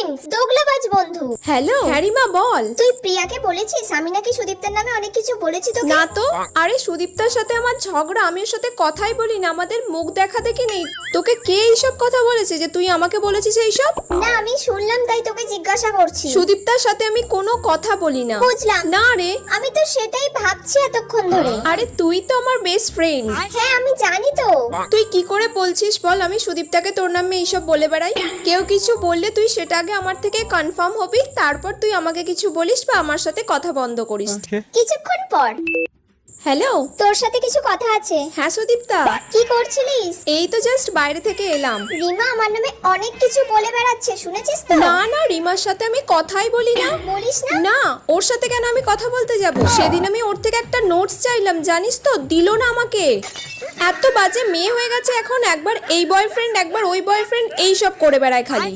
Friends, দোগলাবাজ বন্ধু। Hello হ্যারিমা বল। তুই প্রিয়াকে বলেছিস আমি নাকি সুদীপ্তার নামে অনেক কিছু বলেছি তোকে? না তো। আরে সুদীপ্তার সাথে আমার ঝগড়া, আমি ওর সাথে কথাই বলি না, আমাদের মুখ দেখা দেখি নেই। তোকে কে এইসব কথা বলেছে যে তুই আমাকে বলেছিস এইসব? না, আমি শুনলাম তাই তোকে জিজ্ঞাসা করছি। সুদীপ্তার সাথে আমি কোনো কথা বলি না। বুঝলাম। না রে, আমি তো সেটাই ভাবছি এতক্ষণ ধরে। আরে তুই তো আমার বেস্ট ফ্রেন্ড। হ্যাঁ আমি জানি তো। তুই কি করে বলছিস বল আমি সুদীপ্তাকে তোর নামে এইসব বলে বেড়াই? কেউ কিছু বললে তুই সেটা আগে আমার থেকে কনফার্ম হবি, তারপর তুই আমাকে কিছু বলিস বা আমার সাথে কথা বন্ধ করিস। কিছুক্ষণ পর। হ্যালো, তোর সাথে কিছু কথা আছে। হ্যাঁ সুদীপ্তা। কি করছিলিস? এই তো জাস্ট বাইরে থেকে এলাম। রিমা আমার নামে অনেক কিছু বলে বেড়াচ্ছে, শুনেছিস তো? না না, রিমার সাথে আমি কথাই বলি না। বলিস না? না, ওর সাথে কেন আমি কথা বলতে যাব? সেদিন আমি ওর থেকে একটা নোটস চাইলাম, জানিস তো, দিল না আমাকে। এত বাজে মেয়ে হয়ে গেছে এখন, একবার এই বয়ফ্রেন্ড একবার ওই বয়ফ্রেন্ড, এই সব করে বেড়ায় খালি।